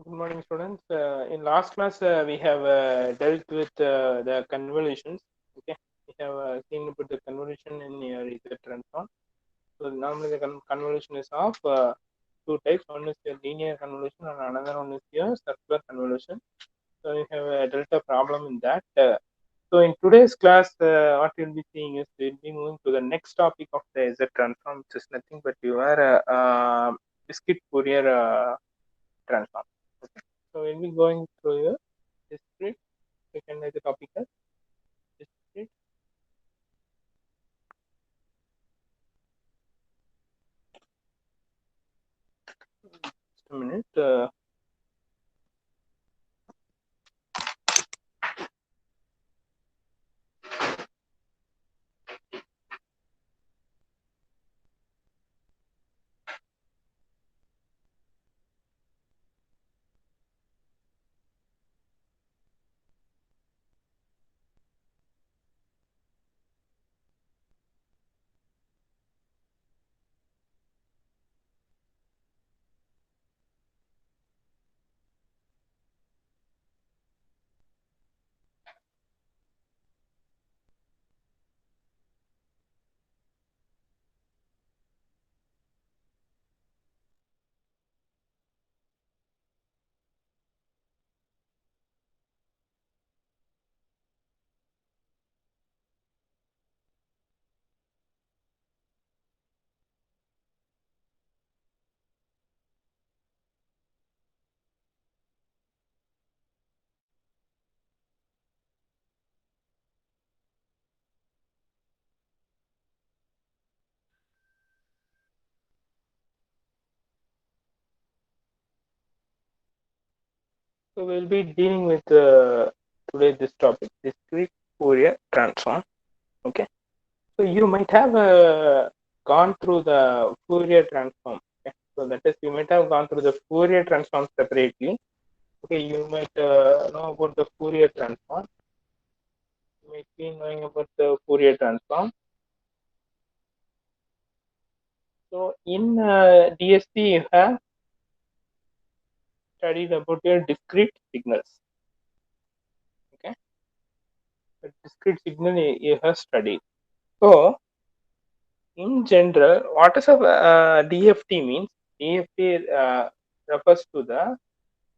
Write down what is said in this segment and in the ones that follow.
Good morning, students. In last class, we have dealt with the convolutions. Okay, we have seen about the convolution in your Z transform. So normally the convolution is of two types. One is your linear convolution, and another one is your circular convolution. So we have a delta problem in that. So in today's class, what we'll be seeing is we'll be moving to the next topic of the Z transform, which is nothing but your discrete Fourier transform. Okay. So we'll be going through the discrete. Second as the topic as discrete. Just a minute. So we'll be dealing with today this topic, discrete Fourier transform. Okay. So you might have gone through the Fourier transform. Okay. So that is, you might have gone through the Fourier transform separately. Okay. You might know about the Fourier transform. You might be knowing about the Fourier transform. So in DSP, you have studied about your discrete signals. Okay, the discrete signal you have studied. So in general, what is a DFT means? DFT refers to the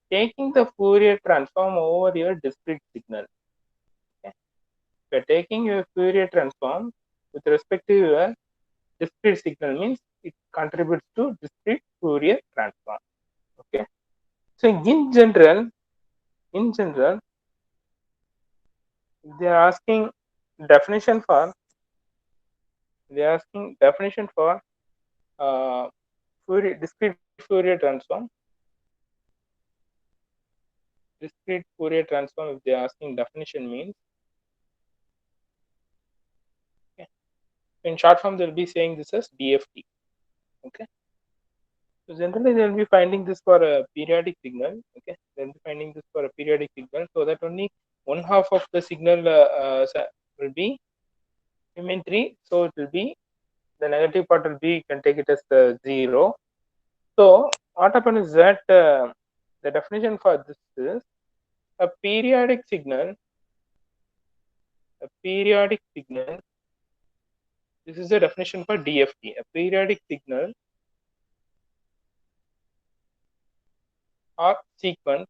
taking the Fourier transform over your discrete signal. Okay, we are taking your Fourier transform with respect to your discrete signal means it contributes to discrete Fourier transform. Okay, so in general, they are asking definition for uh, discrete Fourier transform. Discrete Fourier transform, if they are asking definition means, okay. In short form, they'll be saying this as DFT. Okay. So generally, they'll be finding this for a periodic signal. Okay. They'll be finding this for a periodic signal, so that only one half of the signal will be symmetry. So it will be the negative part will be, you can take it as 0. So what happens is that the definition for this is a periodic signal. A periodic signal. This is the definition for DFT. A periodic signal or sequence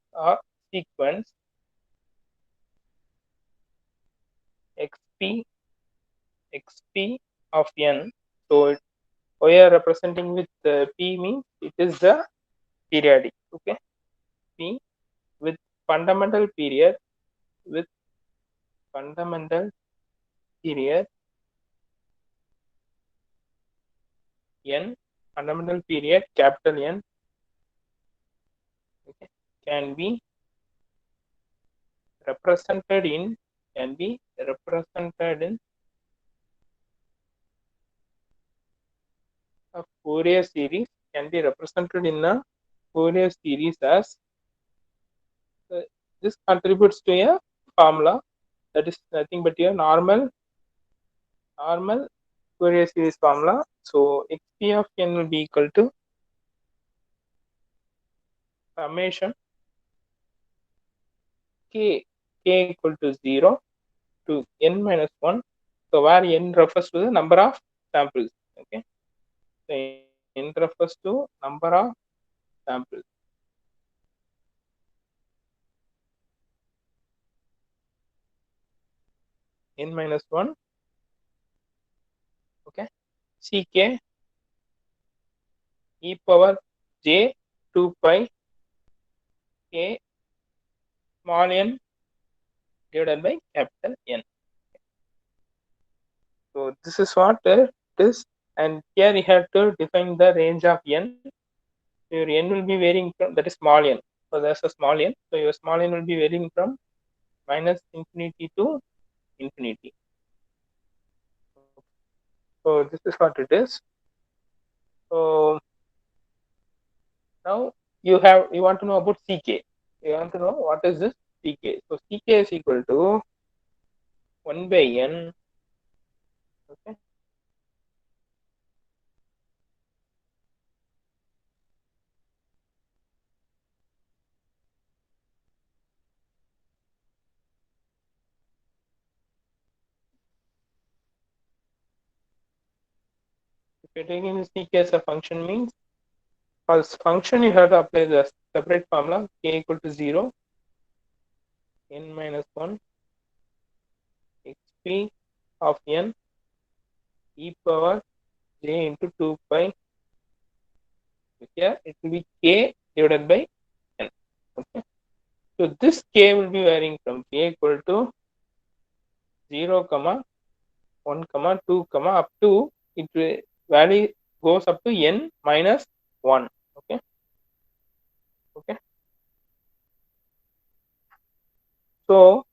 xp of n. So we are representing with p means it is the periodic. Okay, p with fundamental period with fundamental period n, fundamental period capital N. Okay, can be represented in a Fourier series, can be represented in a Fourier series as this contributes to a formula that is nothing but your normal Fourier series formula. So xp of n will be equal to summation k equal to 0 to n minus 1. So where n refers to the number of samples. Okay, so n refers to number of samples. N minus 1. Okay, ck e power j 2 pi k small n divided by capital N. So this is what it is, and here you have to define the range of n. Your n will be varying from, that is small n. So there's a small n. So your small n will be varying from minus infinity to infinity. So this is what it is. So now you want to know about ck. You want to know what is this ck. So ck is equal to 1 by n. Okay. If you're taking this ck as a function, means for this function you have to apply the separate formula k equal to 0 n minus 1 xp of n e power j into 2 pi. Here it will be k divided by n. Okay. So this k will be varying from k equal to 0 comma 1 comma 2 comma up to it value goes up to n minus 1. Okay. Okay. So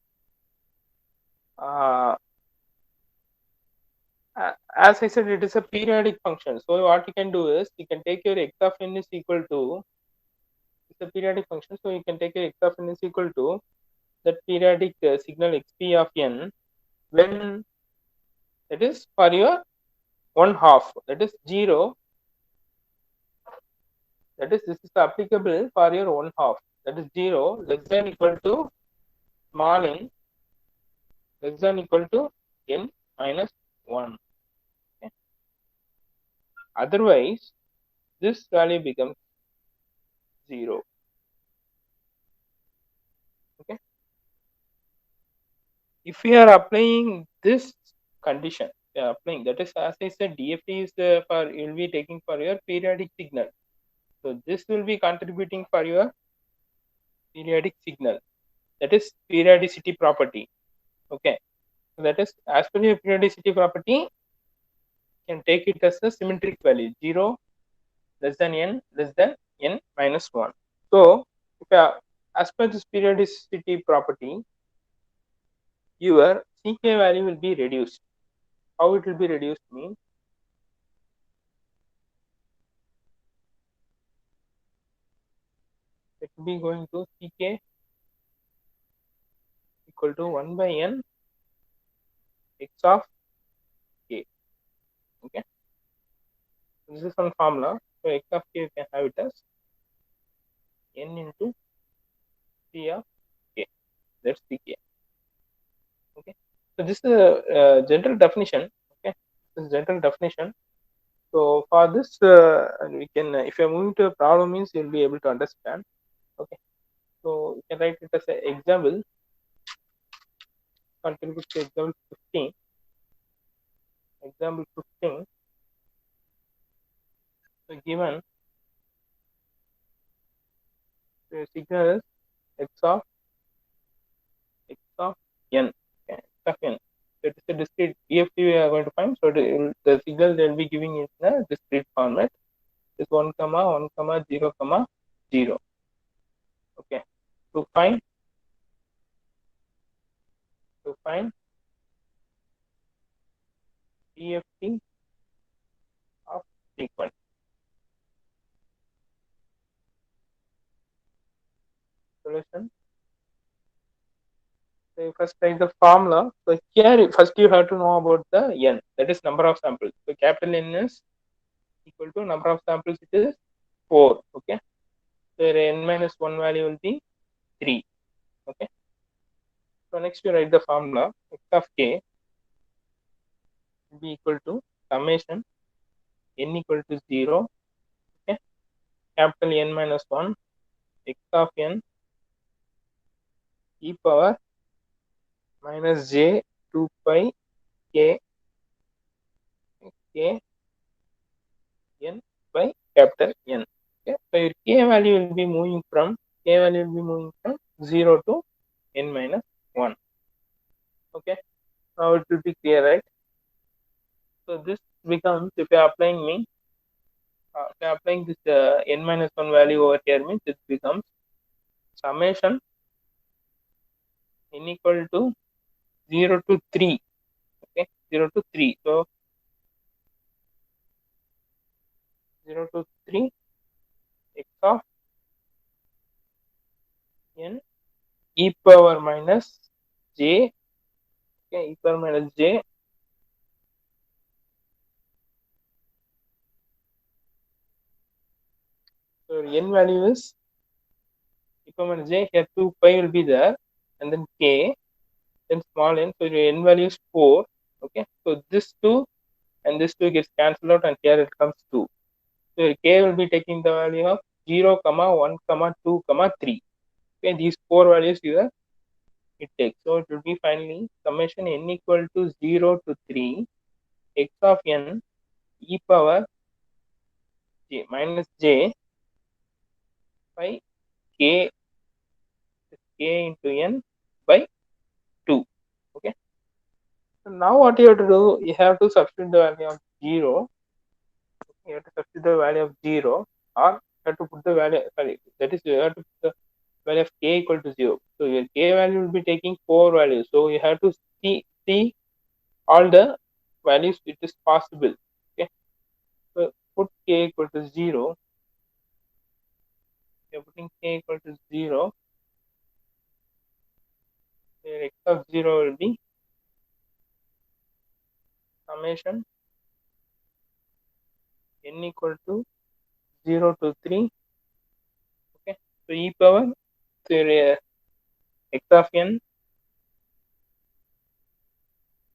as I said, it is a periodic function. So what you can do is you can take your x of n is equal to, it's a periodic function. So you can take your x of n is equal to that periodic signal xp of n when that is for your 1/2, that is 0. That is, this is applicable for your 1/2, that is 0 less than equal to small n less than equal to n minus 1. Okay. Otherwise, this value becomes 0. Okay. If we are applying this condition, we are applying, that is, as I said, DFT is for, you will be taking for your periodic signal. So this will be contributing for your periodic signal, that is periodicity property. Okay, so that is, as per your periodicity property, you can take it as a symmetric value 0 less than n less than n minus 1. So if as per this periodicity property, your ck value will be reduced. How it will be reduced means, it will be going to ck equal to 1 by n x of k. Okay, this is one formula. So x of k, you can have it as n into c of k. That's ck. Okay, so this is a general definition. Okay, this is general definition. So for this, we can, if you're moving to a problem, means you'll be able to understand. Okay, so you can write it as an example. Contribute to example 15. Example 15. So given the signal is x of n. Okay, x of n. So it is a discrete DFT we are going to find. So the signal they'll be giving is in a discrete format. Is 1 comma 1 comma 0 comma 0. Okay. To find DFT of frequency. Solution. So you first write the formula. So here first you have to know about the n, that is number of samples. So capital N is equal to number of samples, it is 4. Okay. So n minus 1 value will be 3. Okay. So next we write the formula. X of k will be equal to summation n equal to 0, okay, capital N minus 1, x of n e power minus j 2 pi k k n by capital N. Okay, so your k value will be moving from 0 to n minus 1. Okay, now it will be clear, right? So this becomes, if you are applying this n minus 1 value over here, means it becomes summation n equal to 0 to 3. Okay, 0 to 3. So 0 to 3 x of n e power minus j, okay, e power minus j, so n value is e power minus j, here 2 pi will be there, and then k, then small n, so your n value is 4. Okay, so this 2 and this 2 gets cancelled out, and here it comes 2. So your k will be taking the value of 0 comma 1 comma 2 comma 3. Okay, these 4 values here it takes. So it will be finally summation n equal to 0 to 3 x of n e power j minus j by k into n by 2. Okay, so now what you have to do, you have to substitute the value of 0. You have to substitute the value of 0, or you have to put the value, sorry, that is, you have to put the value of k equal to 0. So your k value will be taking 4 values, so you have to see all the values it is possible. Okay, so put k equal to 0. You're putting k equal to 0. Your x of 0 will be summation n equal to 0 to 3. Okay, so e power, so your x of n,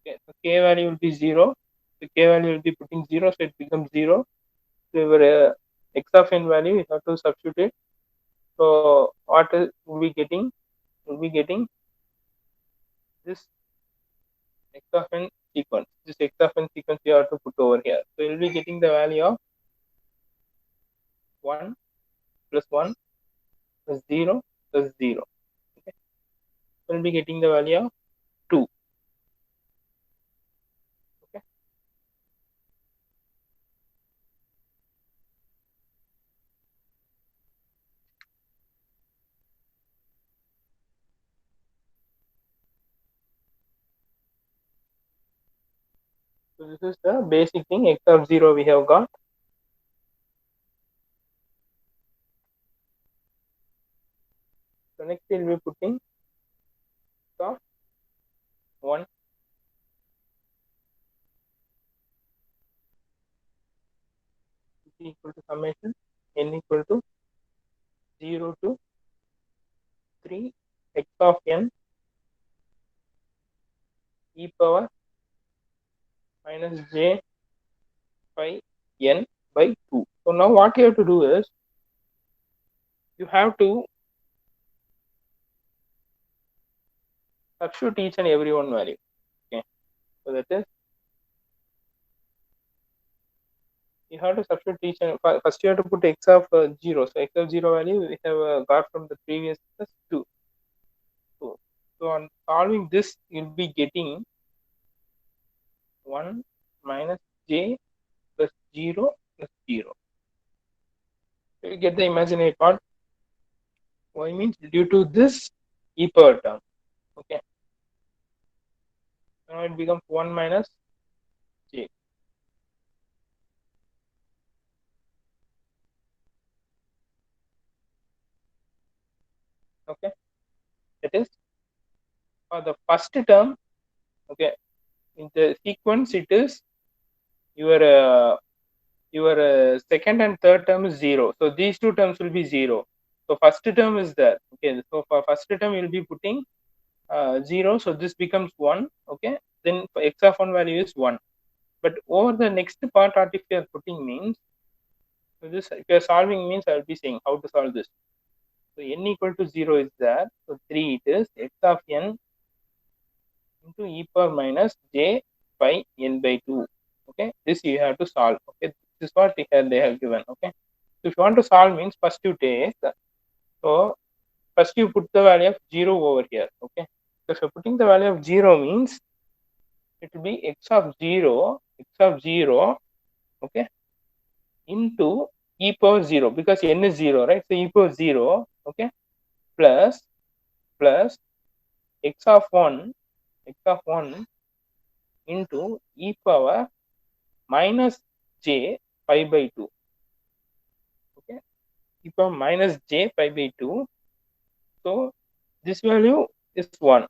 okay, so k value will be 0. So k value will be putting 0, so it becomes 0. So your x of n value you have to substitute it. So what will be getting? Will be getting this x of n sequence. This x of n sequence you have to put over here. So you will be getting the value of 1 plus 1 plus 0 plus 0. Okay, so we will be getting the value of 2. Okay, so this is the basic thing. X of 0 we have got. So next we will be putting x of 1 is equal to summation n equal to 0 to 3 x of n e power minus j by n by 2. So now what you have to do is, you have to substitute each and every one value. Okay, so that is, you have to substitute each and first you have to put x of 0. So x of 0 value we have got from the previous plus 2. So on solving this, you'll be getting 1 minus j plus 0 plus 0. So you get the imaginary part. Why means due to this e power term. Okay, now it becomes 1 minus j. Okay, that is for the first term. Okay, in the sequence it is your second and third term is 0. So these two terms will be 0. So first term is there. Okay, so for first term you will be putting 0, so this becomes 1. Okay, then for x of 1 value is 1. But over the next part, what if you are putting means, so this if you are solving means I will be saying how to solve this. So n equal to 0 is there, so 3 it is x of n into e power minus j pi n by 2. Okay, this you have to solve. Okay, this is what they have given. Okay, so if you want to solve means first you take, so first you put the value of 0 over here. Okay, so if you're putting the value of 0 means it will be x of 0, okay, into e power 0, because n is 0, right? So e power 0, okay, plus x of 1 into e power minus j pi by 2. Okay, e power minus j pi by 2. So this value is 1.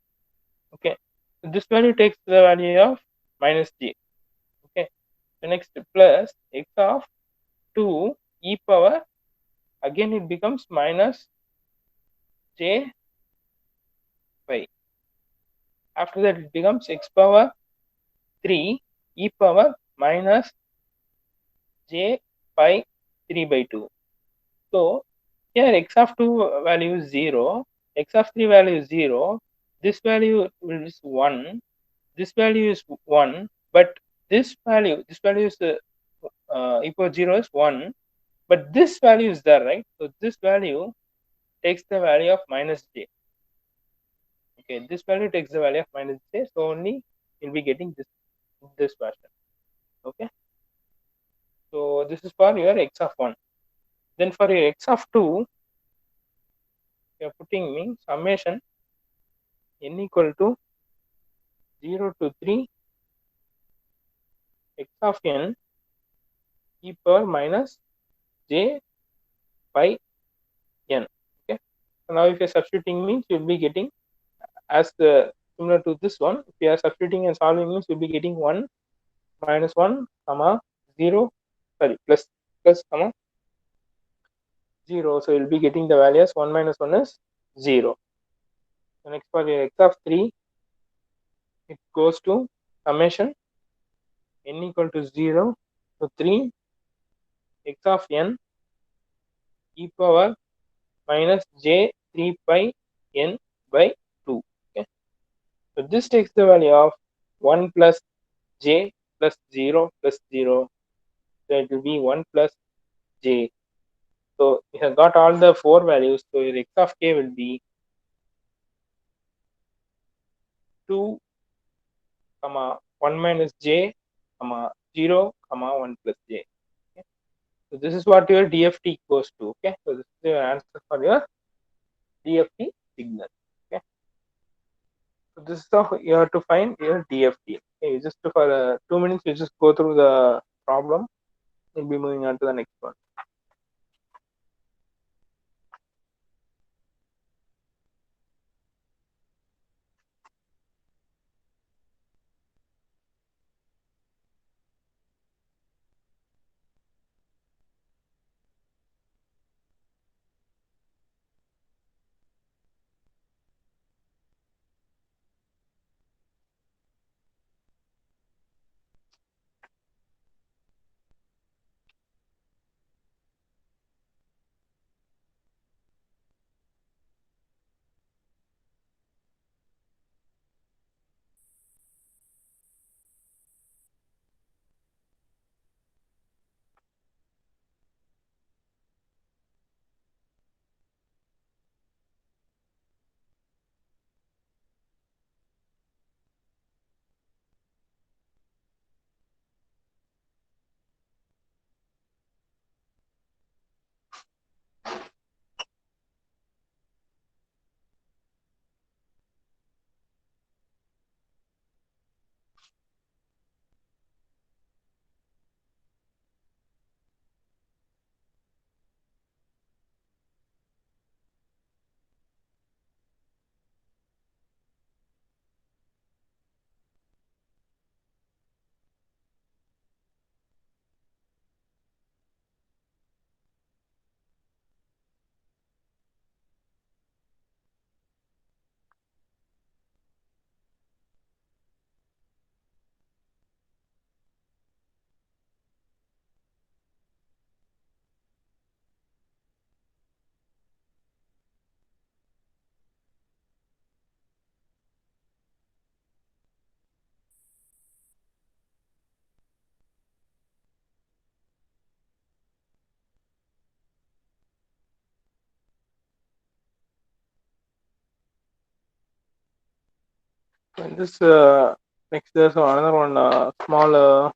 Okay, so this value takes the value of minus j. Okay, the next plus x of 2 e power, again it becomes minus j pi. After that it becomes x power 3 e power minus j pi 3 by 2. So here x of 2 value is 0, x of 3 value is 0, this value is 1, this value is 1, but this value is equal 0 is 1, but this value is there, right? So this value takes the value of minus j. Okay, this value takes the value of minus j, so only you'll be getting this version. Okay, so this is for your x of 1. Then for your x of 2, you are putting means summation n equal to 0 to 3 x of n e power minus j by n. Okay, so now if you're substituting means you'll be getting as the similar to this one. If you are substituting and solving means you'll be getting 1 minus 1 comma 0, sorry, plus comma 0. So you'll be getting the values 1 minus 1 is 0. So next for your x of 3, it goes to summation n equal to 0 to 3 x of n e power minus j 3 pi n by 2. Okay, so this takes the value of 1 plus j plus 0 plus 0. So it will be 1 plus j. So we have got all the 4 values. So your x of k will be 2 comma 1 minus j comma 0 comma 1 plus j. Okay, so this is what your DFT goes to. Okay, so this is your answer for your DFT signal. Okay, so this is how you have to find your DFT. Okay, just for 2 minutes, you just go through the problem. We'll be moving on to the next one. And this next there's another one small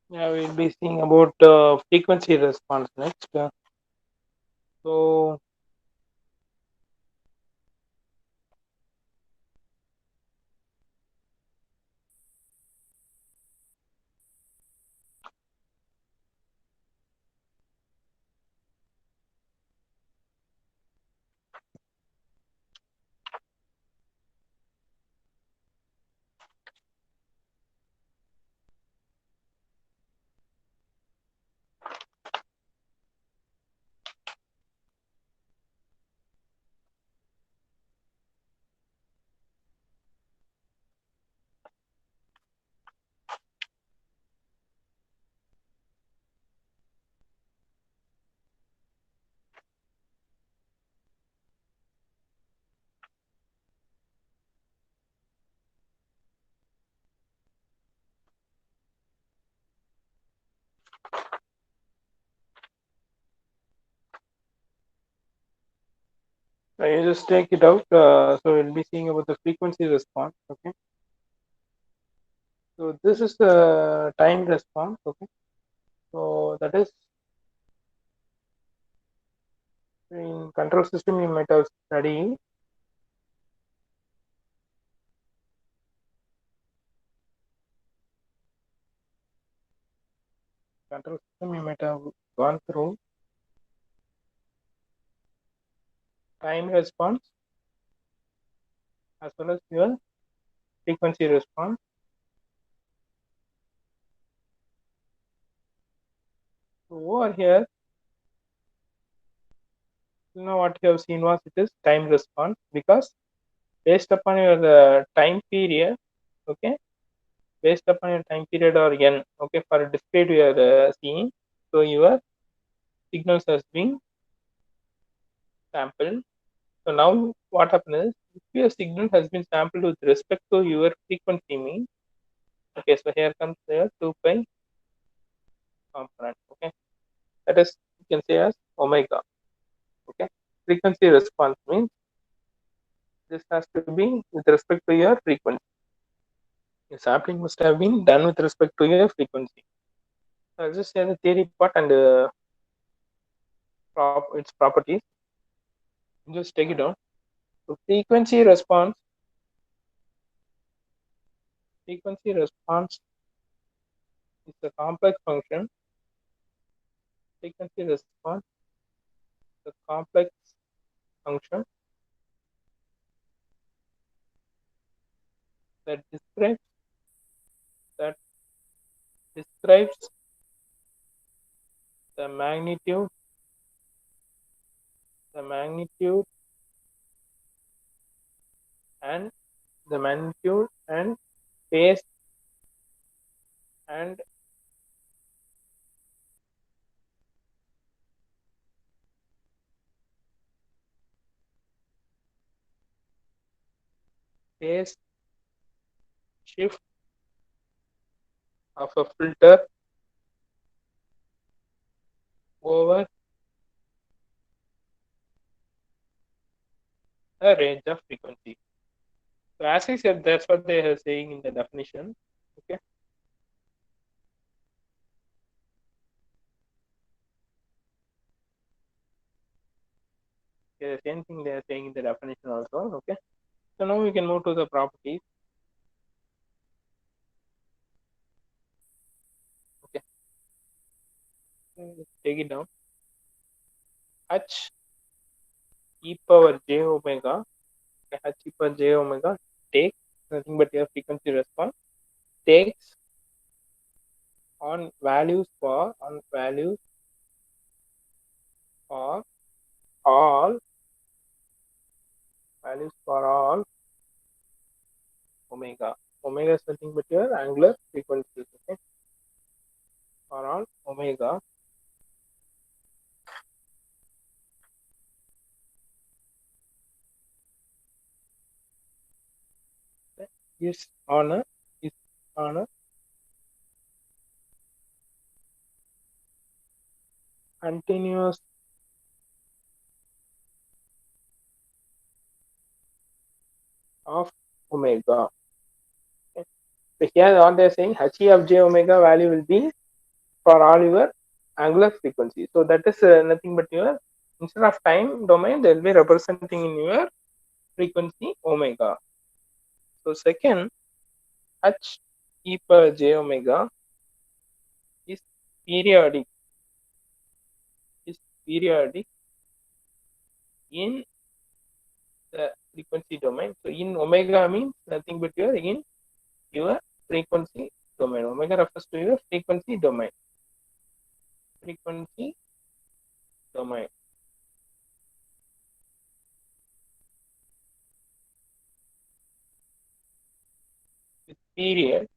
yeah, we'll be seeing about frequency response next. So you just take it out. So we'll be seeing about the frequency response. Okay. So this is the time response. Okay. So that is in control system you might have studied. Control system you might have gone through time response as well as your frequency response. So over here, you know what you have seen was it is time response because based upon your time period, okay, based upon your time period or n, okay, for a discrete we are seeing, so your signals has been sampled. So now what happens is if your signal has been sampled with respect to your frequency mean, okay, so here comes the 2 pi component, okay, that is you can say as omega, okay. Frequency response means this has to be with respect to your frequency. Your sampling must have been done with respect to your frequency. So I'll just say the theory part and its properties. Just take it down. So frequency response is a complex function. Frequency response is a complex function that that describes the magnitude and magnitude and phase and phase shift of a filter over a range of frequency. So as I said, that's what they are saying in the definition. Okay. Okay, the same thing they are saying in the definition also. Okay. So now we can move to the properties. Okay. Let's take it down. H e power j omega. Okay, H e power j omega takes nothing but your frequency response takes on values for all values for all omega. Omega is nothing but your angular frequency. Okay, for all omega is on a is on a continuous of omega. Okay. So here what they are saying, He of j omega value will be for all your angular frequency. So that is nothing but your, instead of time domain, they will be representing in your frequency omega. So second, h e power j omega is periodic is periodic in the frequency domain. So in omega means nothing but your frequency domain. Omega refers to your frequency domain. Frequency domain. With period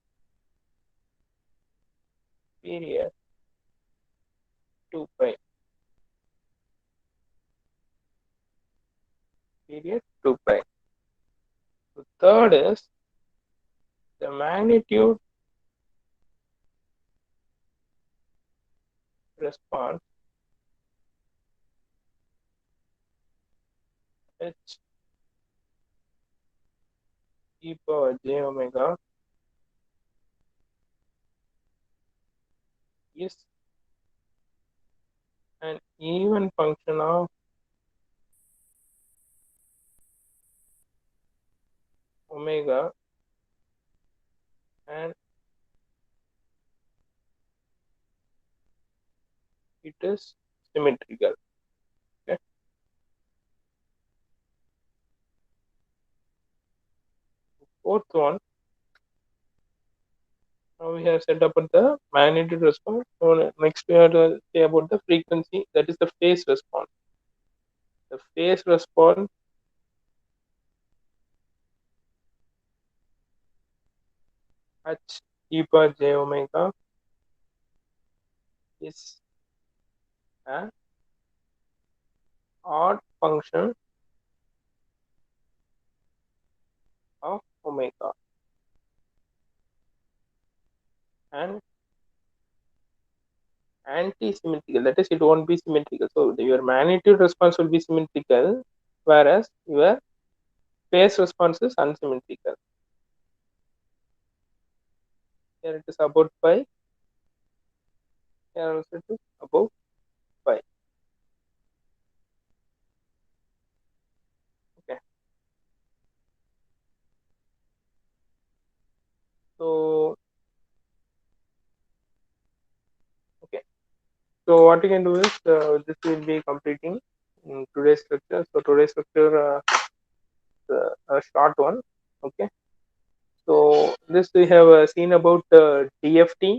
2 pi. Period 2 pi. The third is the magnitude response h e power j omega is an even function of omega and it is symmetrical. Okay. Fourth one, now we have set up the magnitude response. So next we have to say about the frequency, that is the phase response. The phase response h e power j omega is an odd function of omega and anti-symmetrical, that is it won't be symmetrical. So your magnitude response will be symmetrical, whereas your phase response is unsymmetrical. Here it is about pi, here also it is about pi. Okay, so okay, so what you can do is this will be completing in today's lecture. So today's lecture a short one. Okay, so this we have seen about DFT